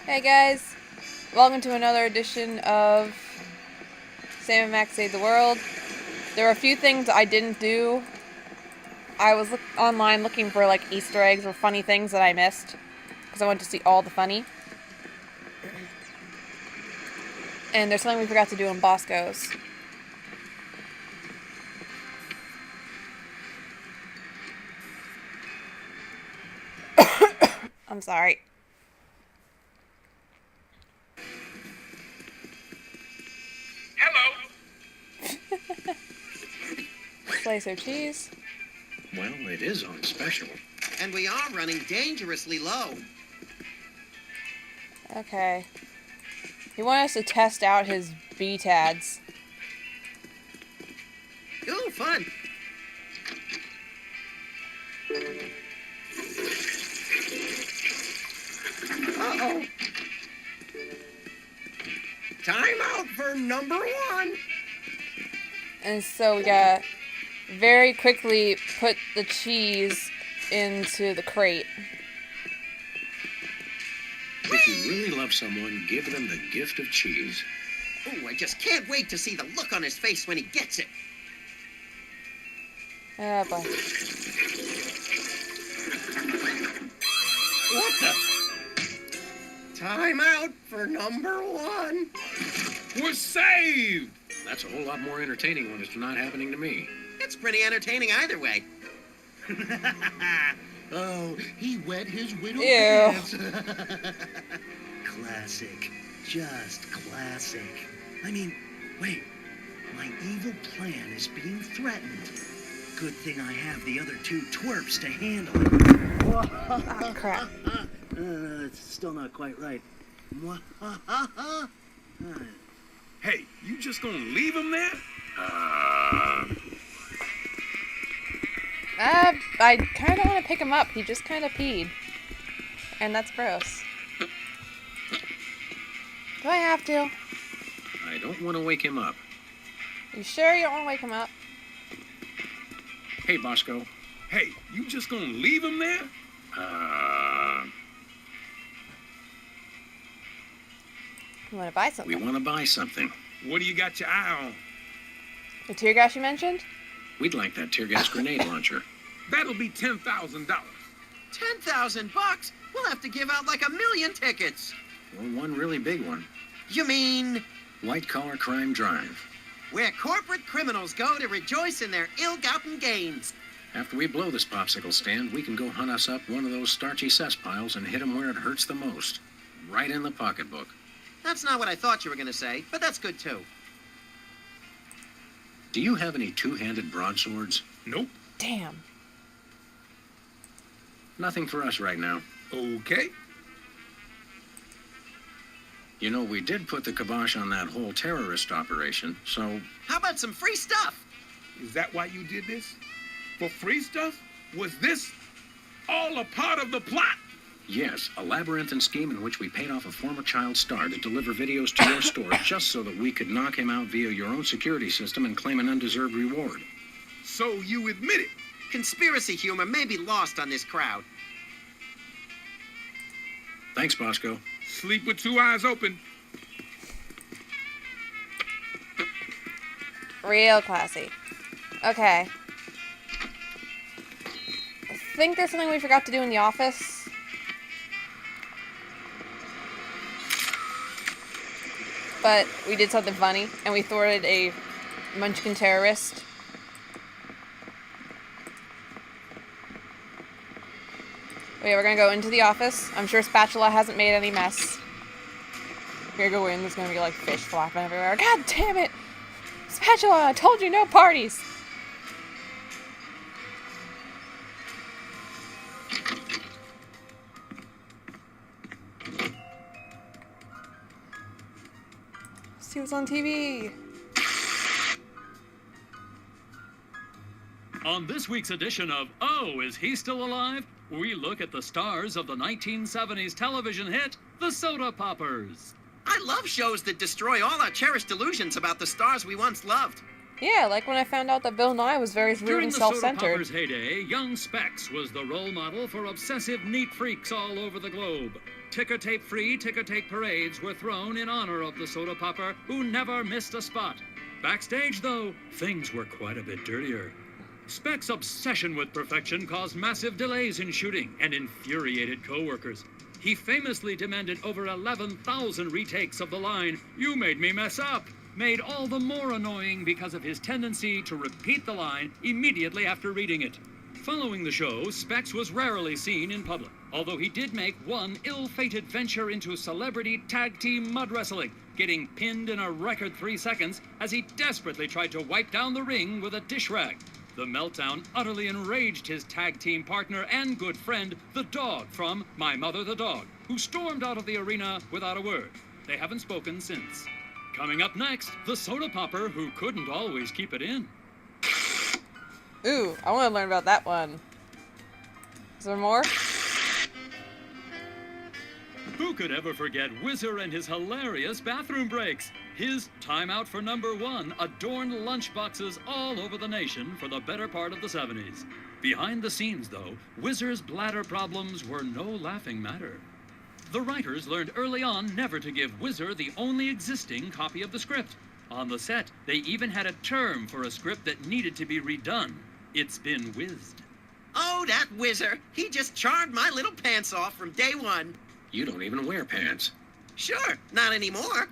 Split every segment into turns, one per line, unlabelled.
Hey guys, welcome to another edition of Sam and Max Save the World. There are a few things I didn't do. I was online looking for like Easter eggs or funny things that I missed because I wanted to see all the funny. And there's something we forgot to do in Bosco's. I'm sorry.
Hello.
Slice of cheese.
Well, it is on special.
And we are running dangerously low.
Okay. He wanted us to test out his BTADs.
Ooh, fun. Uh-oh. Time out for number one.
And so we gotta very quickly put the cheese into the crate.
If you really love someone, give them the gift of cheese.
Ooh, I just can't wait to see the look on his face when he gets it.
Oh boy.
What the? Time out for number one.
We're saved.
That's a whole lot more entertaining when it's not happening to me.
It's pretty entertaining either way.
Oh, he wet his widow
Ew.
pants. Classic. Just classic. I mean, wait. My evil plan is being threatened. Good thing I have the other two twerps to handle it.
Oh crap.
It's still not quite right.
Hey, you just gonna leave him there?
I kind of want to pick him up. He just kind of peed. And that's gross. Do I have to?
I don't want to wake him up.
You sure you don't want to wake him up?
Hey, Bosco.
Hey, you just gonna leave him there?
You want to buy
We
something?
want to buy something.
What do you got your eye on?
The tear gas you mentioned?
We'd like that tear gas grenade launcher.
That'll be $10,000.
$10,000? We'll have to give out like 1 million tickets.
Or one really big one.
You mean
White Collar Crime Drive.
where corporate criminals go to rejoice in their ill-gotten gains?
After we blow this popsicle stand, we can go hunt us up one of those starchy cess piles and hit them where it hurts the most. Right in the pocketbook.
That's not what I thought you were going to say, but that's good too.
Do you have any two-handed broadswords?
Nope.
Damn.
Nothing for us right now.
Okay.
You know, we did put the kibosh on that whole terrorist operation, so
How about some free stuff?
Is that why you did this? For free stuff? Was this all a part of the plot?
yes, a labyrinthine scheme in which we paid off a former child star to deliver videos to your store just so that we could knock him out via your own security system and claim an undeserved reward.
So you admit it.
Conspiracy humor may be lost on this crowd.
Thanks, Bosco.
Sleep with two eyes open.
Real classy. Okay. I think there's something we forgot to do in the office. But we did something funny, and we thwarted a Munchkin terrorist. Okay, we're gonna go into the office. I'm sure Spatula hasn't made any mess. We're gonna go in, there's gonna be like fish flopping everywhere. God damn it! Spatula, I told you no parties! See what's on TV.
On this week's edition of Oh, Is He Still Alive? We look at the stars of the 1970s television hit, The Soda Poppers.
I love shows that destroy all our cherished illusions about the stars we once loved.
Yeah, like when I found out that Bill Nye was very rude
During
and
the Soda
self-centered.
Poppers' heyday, young Specs was the role model for obsessive neat freaks all over the globe. ticker tape free ticker tape parades were thrown in honor of the soda popper who never missed a spot. Backstage, though, things were quite a bit dirtier. Speck's obsession with perfection caused massive delays in shooting and infuriated co-workers. He famously demanded over 11,000 retakes of the line, "You made me mess up," made all the more annoying because of his tendency to repeat the line immediately after reading it. Following the show, Specs was rarely seen in public, although he did make one ill-fated venture into celebrity tag team mud wrestling, getting pinned in a record 3 seconds as he desperately tried to wipe down the ring with a dish rag. The meltdown utterly enraged his tag team partner and good friend, the Dog from My Mother the Dog, who stormed out of the arena without a word. They haven't spoken since. Coming up next, the soda popper who couldn't always keep it in.
Ooh, I want to learn about that one. Is there more?
Who could ever forget Whizzer and his hilarious bathroom breaks? His timeout for number one adorned lunchboxes all over the nation for the better part of the 70s. Behind the scenes, though, Whizzer's bladder problems were no laughing matter. The writers learned early on never to give Whizzer the only existing copy of the script. On the set, they even had a term for a script that needed to be redone. It's been whizzed.
Oh, that Whizzer. He just charmed my little pants off from day one.
You don't even wear pants.
Sure, not anymore.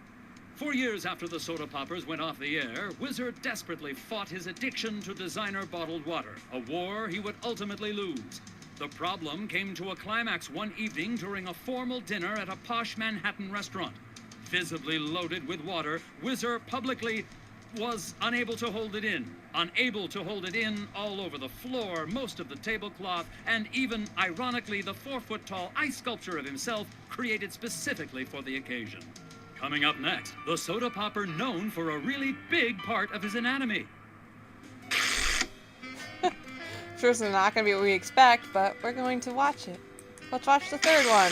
4 years after the soda poppers went off the air, Whizzer desperately fought his addiction to designer bottled water, a war he would ultimately lose. The problem came to a climax one evening during a formal dinner at a posh Manhattan restaurant. Visibly loaded with water, Whizzer publicly was unable to hold it in. Unable to hold it in all over the floor, most of the tablecloth, and even, ironically, the 4-foot-tall ice sculpture of himself created specifically for the occasion. Coming up next, the soda popper known for a really big part of his anatomy.
Sure, it's not going to be what we expect, but we're going to watch it. Let's watch the third one.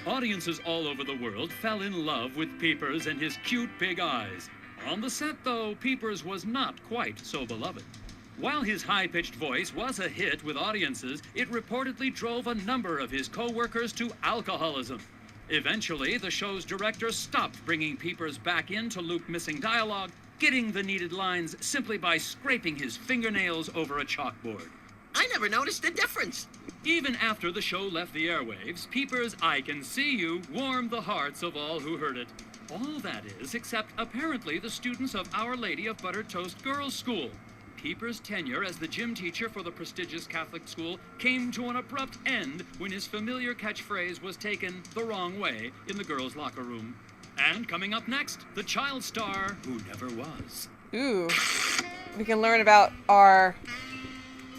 Audiences all over the world fell in love with Peepers and his cute big eyes. On the set, though, Peepers was not quite so beloved. While his high-pitched voice was a hit with audiences, it reportedly drove a number of his co-workers to alcoholism. Eventually, the show's director stopped bringing Peepers back in to loop missing dialogue, getting the needed lines simply by scraping his fingernails over a chalkboard.
I never noticed the difference.
Even after the show left the airwaves, Peepers' "I Can See You" warmed the hearts of all who heard it. All that is, except apparently the students of Our Lady of Buttered Toast Girls' School. Peepers' tenure as the gym teacher for the prestigious Catholic school came to an abrupt end when his familiar catchphrase was taken the wrong way in the girls' locker room. And coming up next, the child star who never was.
Ooh. We can learn about our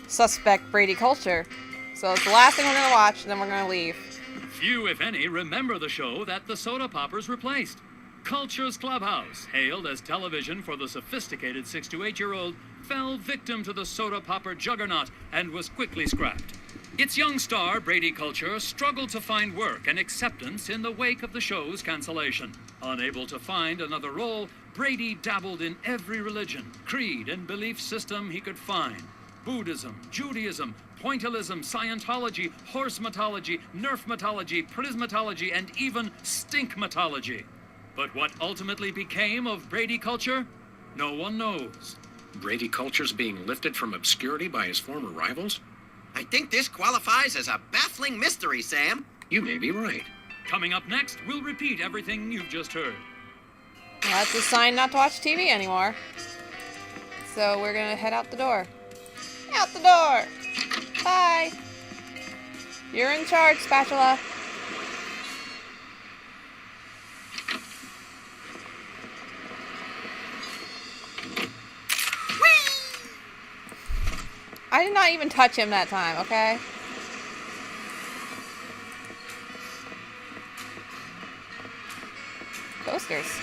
suspect Brady Culture. So it's the last thing we're going to watch, and then we're going to leave.
Few, if any, remember the show that the soda poppers replaced. Culture's Clubhouse, hailed as television for the sophisticated 6 to 8-year-old, fell victim to the soda popper juggernaut and was quickly scrapped. Its young star, Brady Culture, struggled to find work and acceptance in the wake of the show's cancellation. Unable to find another role, Brady dabbled in every religion, creed, and belief system he could find. Buddhism, Judaism, pointillism, Scientology, horsematology, nerfmatology, prismatology, and even stinkmatology. But what ultimately became of Brady Culture? No one knows.
Brady Culture's being lifted from obscurity by his former rivals?
I think this qualifies as a baffling mystery, Sam.
You may be right.
Coming up next, we'll repeat everything you've just heard.
That's a sign not to watch TV anymore. So we're going to head out the door. Out the door! Bye! You're in charge, Spatula. I did not even touch him that time, okay? Coasters.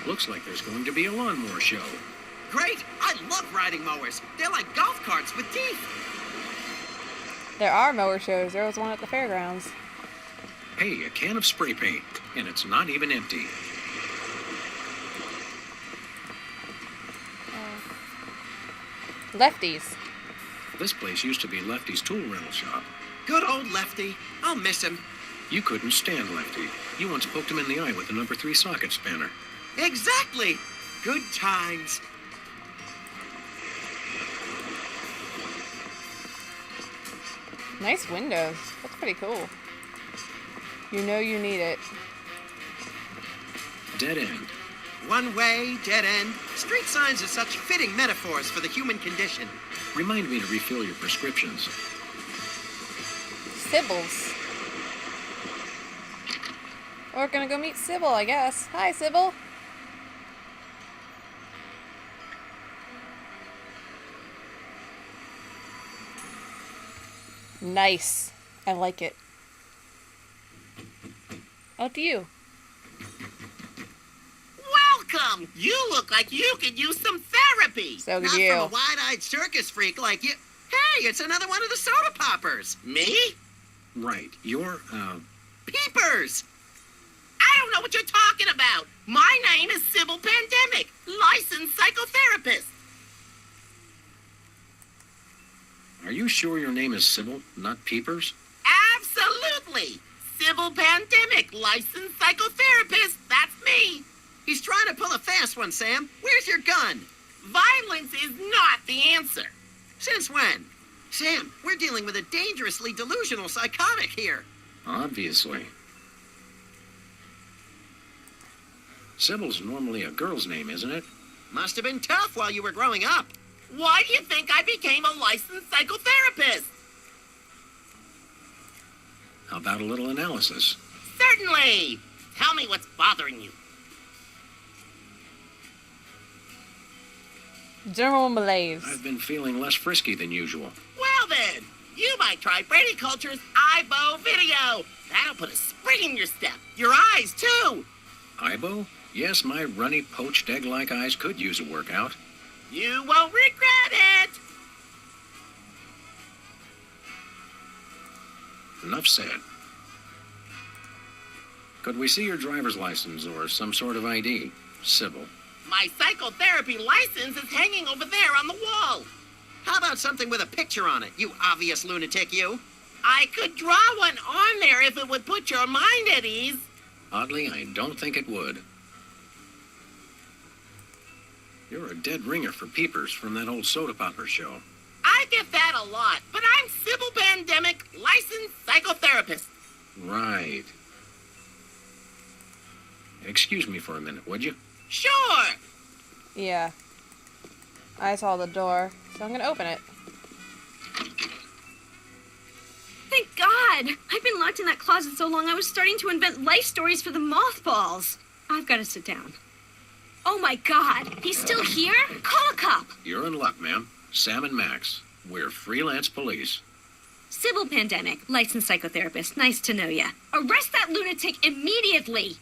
Looks like there's going to be a lawnmower show.
Great! I love riding mowers. They're like golf carts with teeth.
There are mower shows. There was one at the fairgrounds.
Hey, a can of spray paint, and it's not even empty.
Lefties.
This place used to be Lefty's tool rental shop.
Good old Lefty. I'll miss him.
You couldn't stand Lefty. You once poked him in the eye with the number 3 socket spanner.
Exactly. Good times.
Nice windows. That's pretty cool. You know you need it.
Dead end.
One way, dead end. Street signs are such fitting metaphors for the human condition.
Remind me to refill your prescriptions.
Sybil's. We're gonna go meet Sybil, I guess. Hi, Sybil. Nice. I like it. Up to you.
Welcome! You look like you could use some therapy.
So could
Not
you.
from a wide-eyed circus freak like you. Hey, it's another one of the soda poppers. Me?
Right. You're,
Peepers! I don't know what you're talking about. My name is Sybil Pandemic, licensed psychotherapist.
Are you sure your name is Sybil, not Peepers?
Absolutely. Sybil Pandemic, licensed psychotherapist. That's me. He's trying to pull a fast one, Sam. Where's your gun? Violence is not the answer. Since when? Sam, we're dealing with a dangerously delusional psychotic here.
Obviously. Sybil's normally a girl's name, isn't it?
Must have been tough while you were growing up. Why do you think I became a licensed psychotherapist?
How about a little analysis?
Certainly. Tell me what's bothering you.
General malaise.
I've been feeling less frisky than usual.
Well then, you might try Brady Culture's IBO video. That'll put a spring in your step. Your eyes, too.
Ibo? Yes, my runny, poached egg-like eyes could use a workout.
You won't regret it.
Enough said. Could we see your driver's license or some sort of ID, Sybil?
My psychotherapy license is hanging over there on the wall. How about something with a picture on it, you obvious lunatic, you? I could draw one on there if it would put your mind at ease.
Oddly, I don't think it would. You're a dead ringer for Peepers from that old soda popper show.
I get that a lot, but I'm Sybil Pandemic, licensed psychotherapist.
Right. Excuse me for a minute, would you?
Sure.
Yeah. I saw the door, so I'm gonna open it.
Thank God! I've been locked in that closet so long I was starting to invent life stories for the mothballs. I've got to sit down. Oh my God! He's still here? Call a cop!
You're in luck, ma'am. Sam and Max. We're freelance police.
Sybil Pandemic, licensed psychotherapist. Nice to know ya. Arrest that lunatic immediately!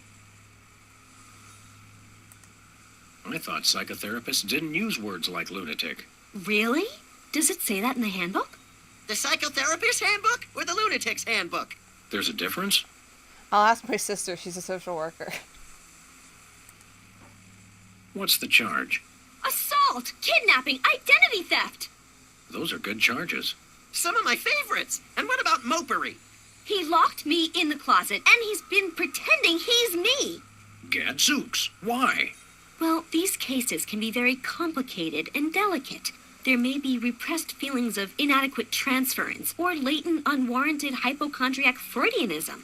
I thought psychotherapists didn't use words like lunatic.
Really? Does it say that in the handbook?
The psychotherapist handbook or the lunatic's handbook?
There's a difference?
I'll ask my sister. She's a social worker.
What's the charge?
Assault! Kidnapping! Identity theft!
Those are good charges.
Some of my favorites. And what about mopery?
He locked me in the closet, and he's been pretending he's me.
Gadzooks. Why?
Well, these cases can be very complicated and delicate. There may be repressed feelings of inadequate transference or latent unwarranted hypochondriac Freudianism.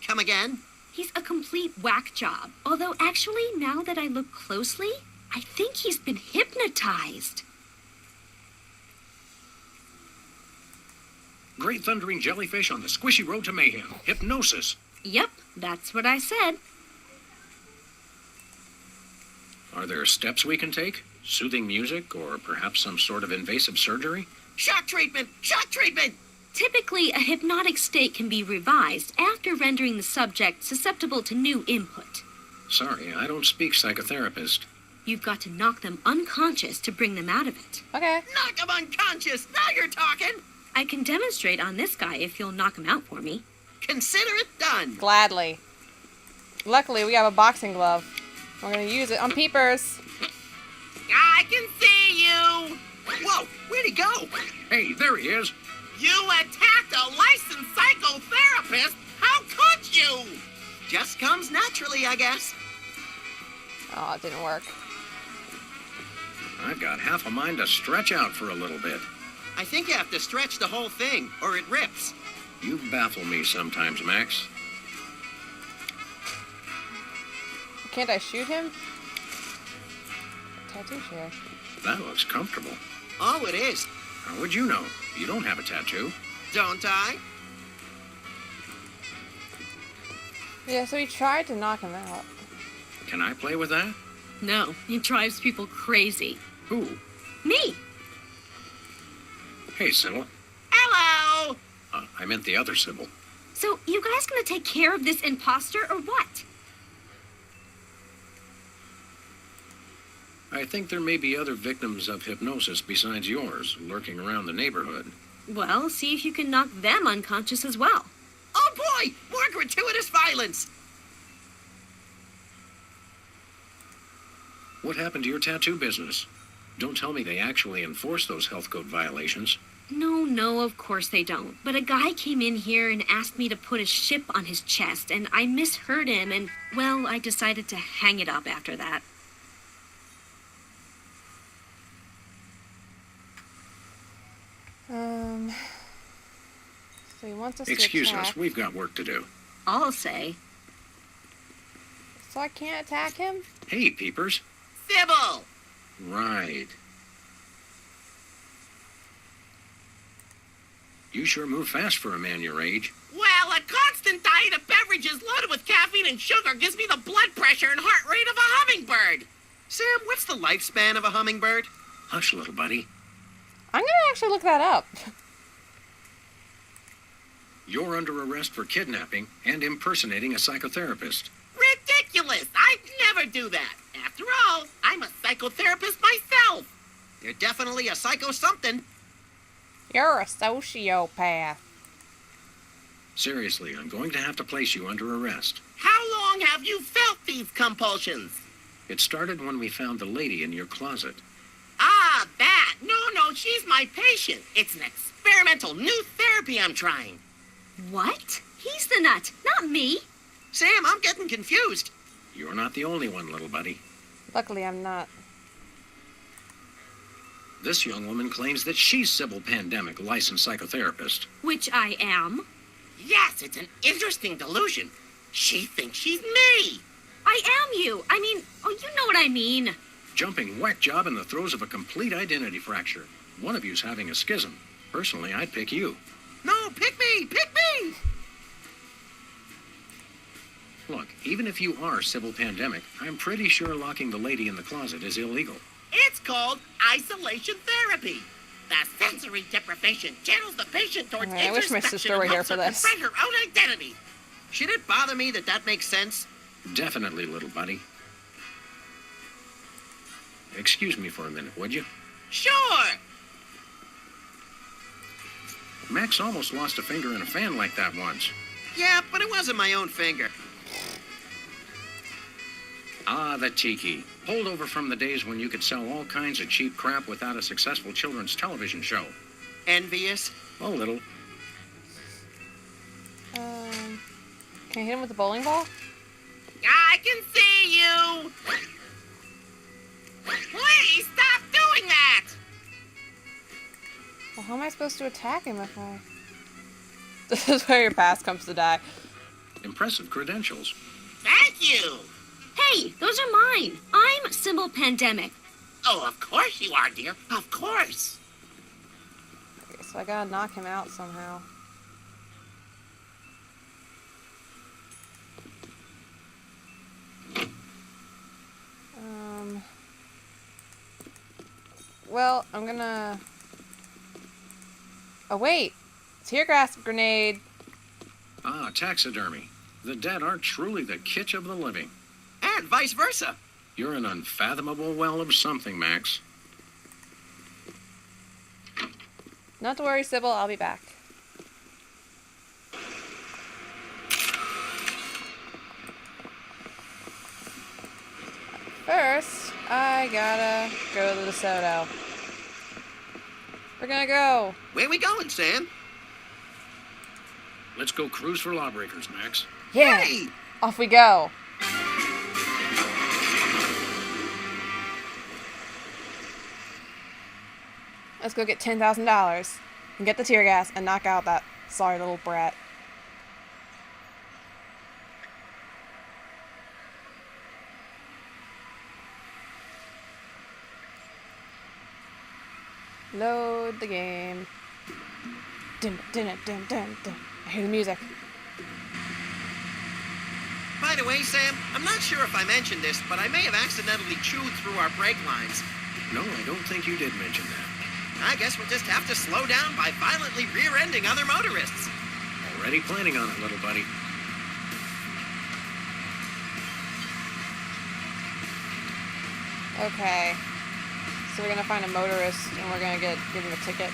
Come again?
He's a complete whack job. Although actually, now that I look closely, I think he's been hypnotized.
Great thundering jellyfish on the squishy road to mayhem. Hypnosis.
Yep, that's what I said.
Are there steps we can take? Soothing music, or perhaps some sort of invasive surgery?
Shock treatment! Shock treatment!
Typically, a hypnotic state can be revised after rendering the subject susceptible to new input.
Sorry, I don't speak psychotherapist.
You've got to knock them unconscious to bring them out of it.
Okay.
Knock him unconscious! Now you're talking!
I can demonstrate on this guy if you'll knock him out for me.
Consider it done!
Gladly. Luckily, we have a boxing glove. We're gonna use it on Peepers.
I can see you! Whoa, where'd he go?
Hey, there he is.
You attacked a licensed psychotherapist? How could you? Just comes naturally, I guess.
Oh, it didn't work.
I've got half a mind to stretch out for a little bit.
I think you have to stretch the whole thing, or it rips.
You baffle me sometimes, Max.
Can't I shoot him? Tattoo chair.
That looks comfortable.
Oh, it is.
How would you know? You don't have a tattoo.
Don't I?
Yeah, so he tried to knock him out.
Can I play with that?
No, it drives people crazy.
Who?
Me.
Hey, Sybil.
Hello!
I meant the other Sybil.
So, you guys gonna take care of this imposter or what?
I think there may be other victims of hypnosis besides yours lurking around the neighborhood.
Well, see if you can knock them unconscious as well.
Oh boy! More gratuitous violence!
What happened to your tattoo business? Don't tell me they actually enforce those health code violations.
No, of course they don't. But a guy came in here and asked me to put a ship on his chest, and I misheard him, and, well, I decided to hang it up after that.
So he wants us
Excuse
to attack.
us, we've got work to do.
I'll say.
So I can't attack him?
Hey, peepers.
Sybil!
Right. You sure move fast for a man your age.
Well, a constant diet of beverages loaded with caffeine and sugar gives me the blood pressure and heart rate of a hummingbird. Sam, what's the lifespan of a hummingbird?
Hush, little buddy.
I'm gonna actually look that up.
You're under arrest for kidnapping and impersonating a psychotherapist.
Ridiculous! I'd never do that. After all, I'm a psychotherapist myself. You're definitely a psycho-something.
You're a sociopath.
Seriously, I'm going to have to place you under arrest.
How long have you felt these compulsions?
It started when we found the lady in your closet.
Ah, that. No, she's my patient. It's an experimental new therapy I'm trying.
What? He's the nut, not me.
Sam, I'm getting confused.
You're not the only one, little buddy.
Luckily, I'm not.
This young woman claims that she's Sybil Pandemic, licensed psychotherapist.
Which I am.
Yes, it's an interesting delusion. She thinks she's me.
I am you. I mean, oh, you know what I mean.
Jumping whack job in the throes of a complete identity fracture. One of you's having a schism. Personally, I'd pick you.
No, pick me! Pick me!
Look, even if you are Sybil Pandemic, I'm pretty sure locking the lady in the closet is illegal.
It's called isolation therapy. The sensory deprivation channels the patient towards
I wish my
introspection
sister
and
were here
helps
for
her
this.
confront her own identity. Should it bother me that makes sense?
Definitely, little buddy. Excuse me for a minute, would you?
Sure!
Max almost lost a finger in a fan like that once.
Yeah, but it wasn't my own finger.
Ah, the tiki. Pulled over from the days when you could sell all kinds of cheap crap without a successful children's television show.
Envious?
A little.
Can I hit him with the bowling ball?
I can see you! Please stop doing that!
Well, how am I supposed to attack him if I... This is where your past comes to die.
Impressive credentials.
Thank you!
Hey, those are mine. I'm Sybil Pandemic.
Oh, of course you are, dear. Of course.
Okay, so I gotta knock him out somehow. Well, I'm gonna... Oh, wait! Tear gas grenade!
Ah, taxidermy. The dead are truly the kitsch of the living.
And vice versa.
You're an unfathomable well of something, Max.
Not to worry, Sybil, I'll be back. First, I gotta go to the DeSoto. We're gonna go.
Where we going, Sam?
Let's go cruise for lawbreakers, Max.
Yeah.
Hey!
Off we go. Let's go get $10,000 and get the tear gas and knock out that sorry little brat. Load the game. Dun, dun, dun, dun, dun. I hear the music.
By the way, Sam, I'm not sure if I mentioned this, but I may have accidentally chewed through our brake lines.
No, I don't think you did mention that.
I guess we'll just have to slow down by violently rear-ending other motorists.
Already planning on it, little buddy.
Okay. So we're gonna find a motorist and we're gonna give him a ticket.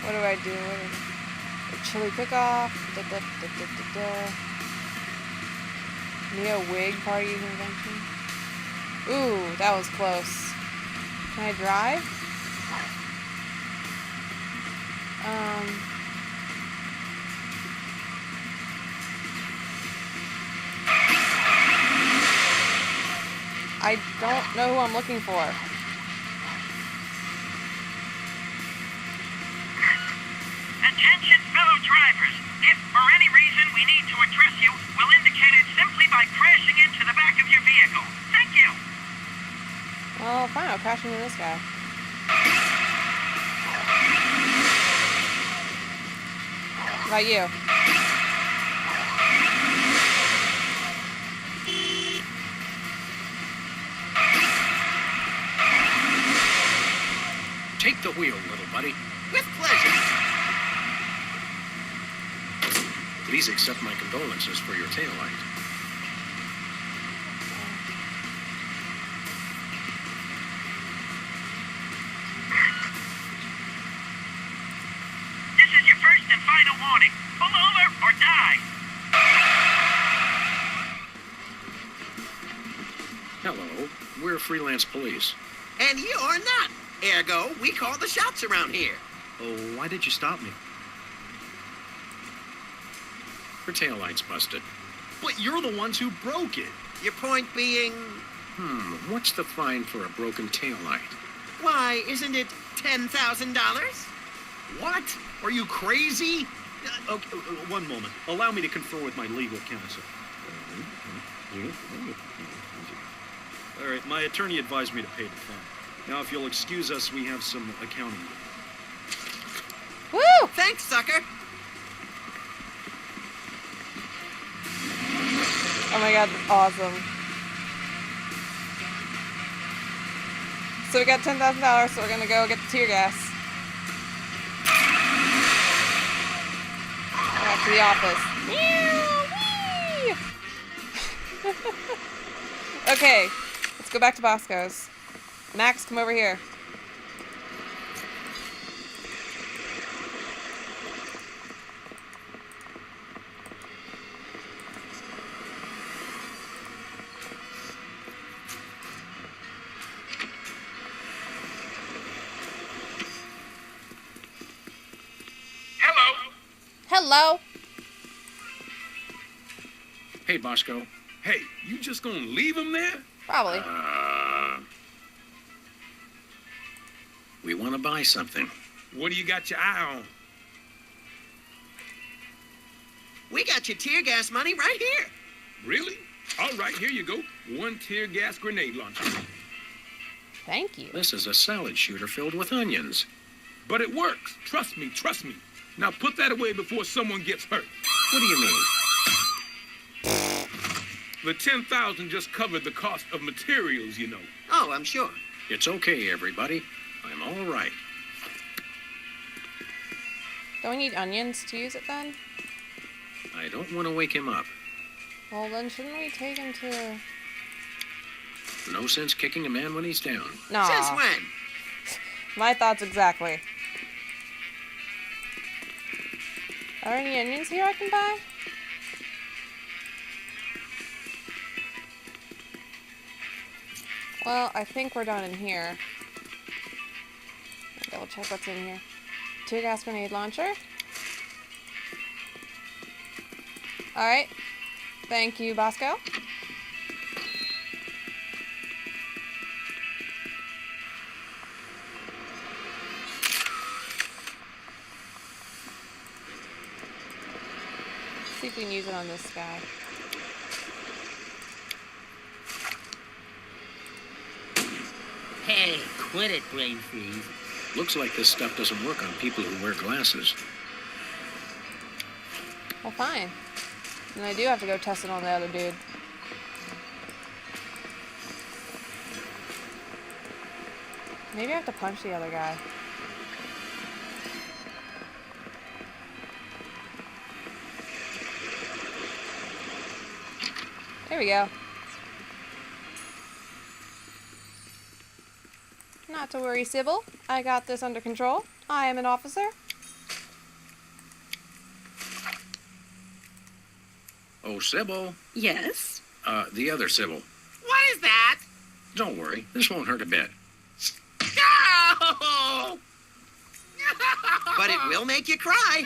What do I do? A chili cook-off. Da, da, da, da, da, da. Neo wig party convention. Ooh, that was close. Can I drive? I don't know who I'm looking for.
Attention fellow drivers. If for any reason we need to address you, we'll indicate it simply by crashing into the back of your vehicle. Thank you.
Well, fine, I'll crash into this guy. What about you?
Take the wheel, little buddy.
With pleasure.
Please accept my condolences for your taillight.
This is your first and final warning. Pull over or die.
Hello, we're freelance police.
And you're not. Ergo, we call the shots around here.
Oh, why did you stop me?
Your taillight's busted.
But you're the ones who broke it.
Your point being,
What's the fine for a broken taillight?
why, isn't it $10,000?
What? Are you crazy? Okay, one moment. Allow me to confer with my legal counsel. All right, my attorney advised me to pay the fine. Now, if you'll excuse us, we have some accounting.
Woo!
Thanks, sucker.
Oh my god, that's awesome. So we got $10,000, so we're gonna go get the tear gas. Back to the office. Whee! Okay, let's go back to Bosco's. Max, come over here.
Hello.
Hello.
Hey, Bosco.
Hey, you just gonna leave him there?
Probably.
We want to buy something.
What do you got your eye on?
We got your tear gas money right here.
Really? All right, here you go. One tear gas grenade launcher.
Thank you.
This is a salad shooter filled with onions.
But it works. Trust me, trust me. Now put that away before someone gets hurt.
What do you mean?
The $10,000 just covered the cost of materials, you know.
Oh, I'm sure.
It's okay, everybody. I'm all right.
Don't we need onions to use it then?
I don't want to wake him up.
Well, then shouldn't we take him to...
No sense kicking a man when he's down.
Nah.
Since when?
My thoughts exactly. Are there any onions here I can buy? Well, I think we're done in here. double check what's in here. Tear gas grenade launcher. Alright. Thank you, Bosco. See if we can use it on this guy.
Hey, quit it, brain freeze.
Looks like this stuff doesn't work on people who wear glasses.
Well, fine. Then I do have to go test it on the other dude. Maybe I have to punch the other guy. There we go. Not to worry, Sybil. I got this under control. I am an officer.
Oh, Sybil.
Yes?
The other Sybil.
What is that?
Don't worry, this won't hurt a bit.
No! But it will make you cry.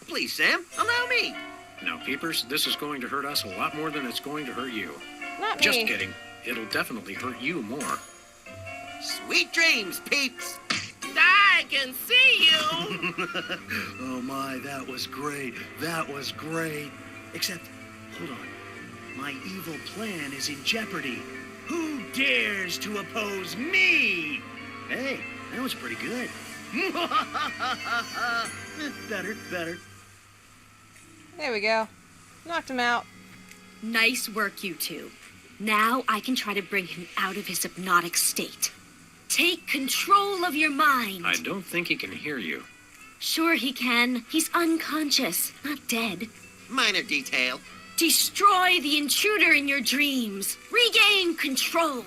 Please, Sam, allow me.
Now, Peepers, this is going to hurt us a lot more than it's going to hurt you.
Not me.
Just kidding. It'll definitely hurt you more.
Sweet dreams, peeps. I can see you.
Oh my, that was great. That was great. Except, hold on. My evil plan is in jeopardy. Who dares to oppose me? Hey, that was pretty good. Better.
There we go. Knocked him out.
Nice work, you two. Now I can try to bring him out of his hypnotic state. Take control of your mind.
I don't think he can hear you.
Sure he can. He's unconscious, not dead.
Minor detail.
Destroy the intruder in your dreams. Regain control.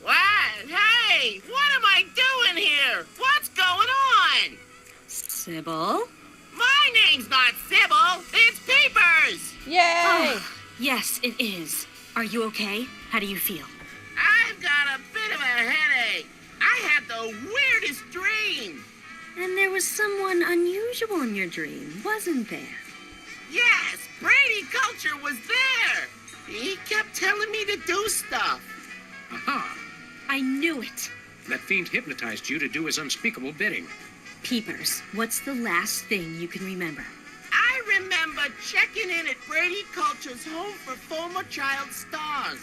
What? Hey, what am I doing here? What's going on?
Sybil?
My name's not Sybil. It's Peepers.
Yay!
Oh, yes, it is. Are you okay? How do you feel?
I've got a bit of a headache. I had the weirdest dream.
And there was someone unusual in your dream, wasn't there?
Yes, Brady Culture was there. He kept telling me to do stuff.
Aha!
I knew it.
That fiend hypnotized you to do his unspeakable bidding.
Peepers, what's the last thing you can remember?
I remember checking in at Brady Culture's home for former child stars.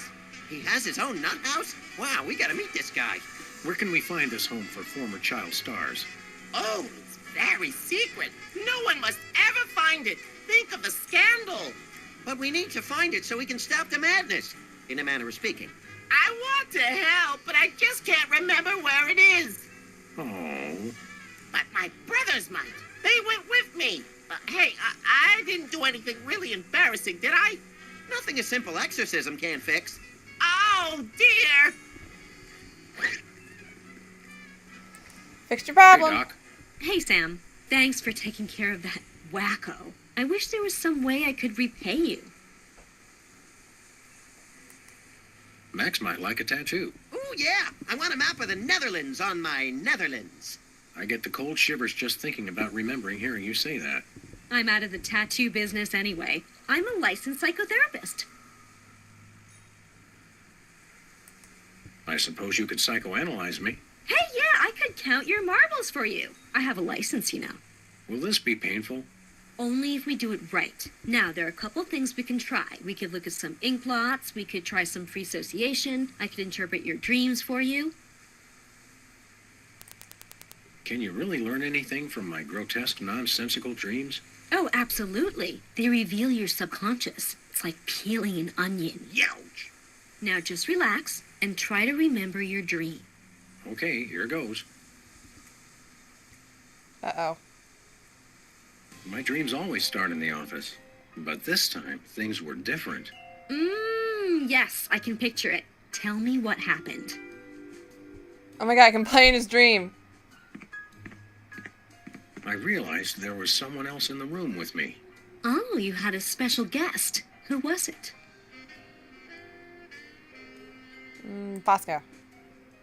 He has his own nut house? Wow, we gotta meet this guy.
Where can we find this home for former child stars?
Oh, it's very secret. No one must ever find it. Think of the scandal. But we need to find it so we can stop the madness, in a manner of speaking. I want to help, but I just can't remember where it is.
Oh.
But my brothers might. They went with me. Hey, I didn't do anything really embarrassing, did I? Nothing a simple exorcism can't fix. Oh, dear.
Fixed your problem.
Hey, Doc.
Hey, Sam. Thanks for taking care of that wacko. I wish there was some way I could repay you.
Max might like a tattoo.
Oh, yeah. I want a map of the Netherlands on my Netherlands.
I get the cold shivers just thinking about remembering hearing you say that.
I'm out of the tattoo business anyway. I'm a licensed psychotherapist.
I suppose you could psychoanalyze me.
Hey, yeah, I could count your marbles for you. I have a license, you know.
Will this be painful?
Only if we do it right. Now, there are a couple things we can try. We could look at some ink blots. We could try some free association. I could interpret your dreams for you.
Can you really learn anything from my grotesque, nonsensical dreams?
Oh, absolutely. They reveal your subconscious. It's like peeling an onion.
Youch.
Now, just relax and try to remember your dream.
Okay, here goes.
Uh-oh.
My dreams always start in the office. But this time, things were different.
Yes, I can picture it. Tell me what happened.
Oh my god, I can play in his dream.
I realized there was someone else in the room with me.
Oh, you had a special guest. Who was it?
Bosco.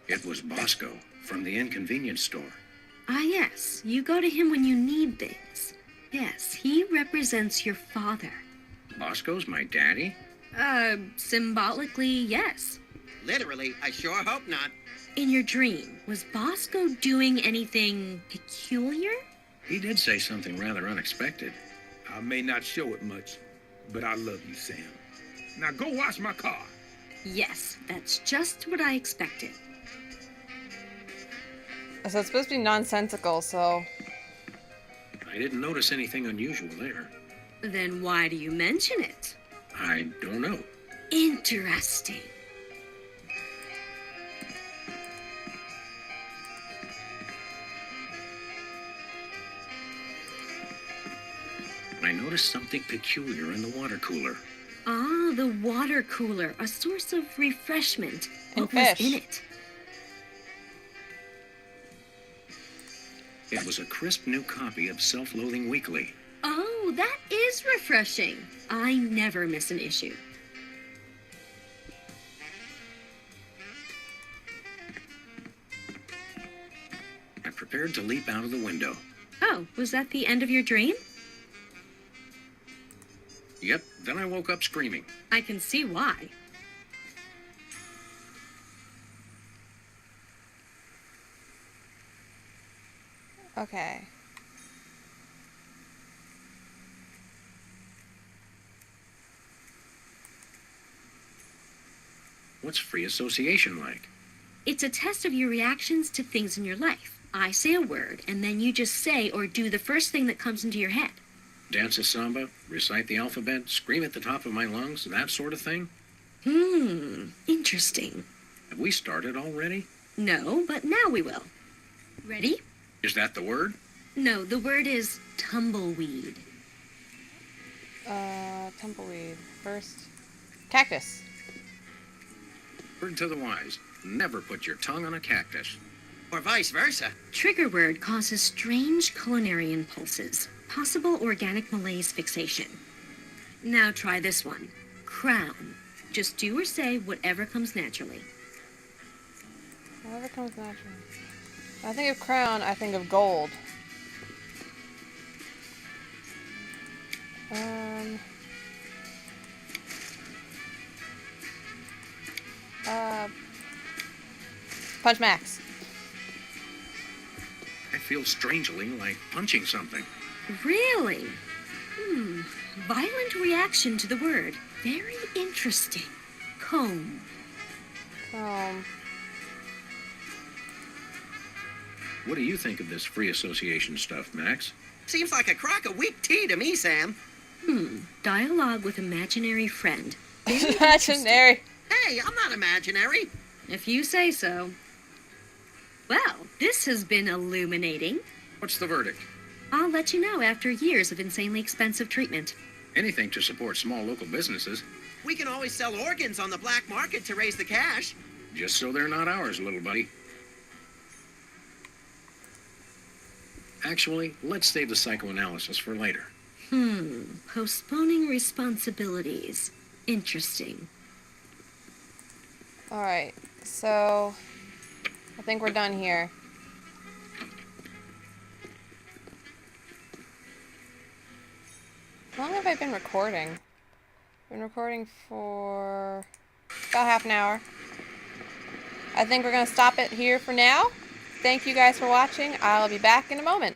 It was Bosco from the inconvenience store.
Ah, yes. You go to him when you need things. Yes, he represents your father.
Bosco's my daddy?
Symbolically, yes.
Literally, I sure hope not.
In your dream, was Bosco doing anything peculiar?
He did say something rather unexpected.
I may not show it much, but I love you, Sam. Now go wash my car.
Yes, that's just what I expected.
So it's supposed to be nonsensical, so...
I didn't notice anything unusual there.
Then why do you mention it?
I don't know.
Interesting.
I noticed something peculiar in the water cooler.
Ah, the water cooler, a source of refreshment.
And
What was
fish.
in it?
It was a crisp new copy of Self-Loathing Weekly.
Oh, that is refreshing. I never miss an issue.
I prepared to leap out of the window.
Oh, was that the end of your dream?
Yep, then I woke up screaming.
I can see why.
Okay.
What's free association like?
It's a test of your reactions to things in your life. I say a word, and then you just say or do the first thing that comes into your head.
Dance a samba, recite the alphabet, scream at the top of my lungs, that sort of thing?
Interesting.
Have we started already?
No, but now we will. Ready?
Is that the word?
No, the word is tumbleweed.
Tumbleweed. First. Cactus.
Word to the wise. Never put your tongue on a cactus.
Or vice versa.
Trigger word causes strange culinary impulses. Possible organic malaise fixation. Now try this one. Crown. Just do or say whatever comes naturally.
Whatever comes naturally. When I think of crown, I think of gold. Punch Max.
I feel strangely like punching something.
Really? Violent reaction to the word. Very interesting. Comb.
What do you think of this free association stuff, Max?
Seems like a crock of weak tea to me, Sam.
Dialogue with imaginary friend. Very
Imaginary.
Hey, I'm not imaginary.
If you say so. Well, this has been illuminating.
What's the verdict?
I'll let you know after years of insanely expensive treatment.
Anything to support small local businesses,
We can always sell organs on the black market to raise the cash.
just so they're not ours, little buddy. Actually, let's save the psychoanalysis for later.
Postponing responsibilities. Interesting.
Alright, so I think we're done here. How long have I been recording? Been recording for about half an hour. I think we're going to stop it here for now. Thank you guys for watching. I'll be back in a moment.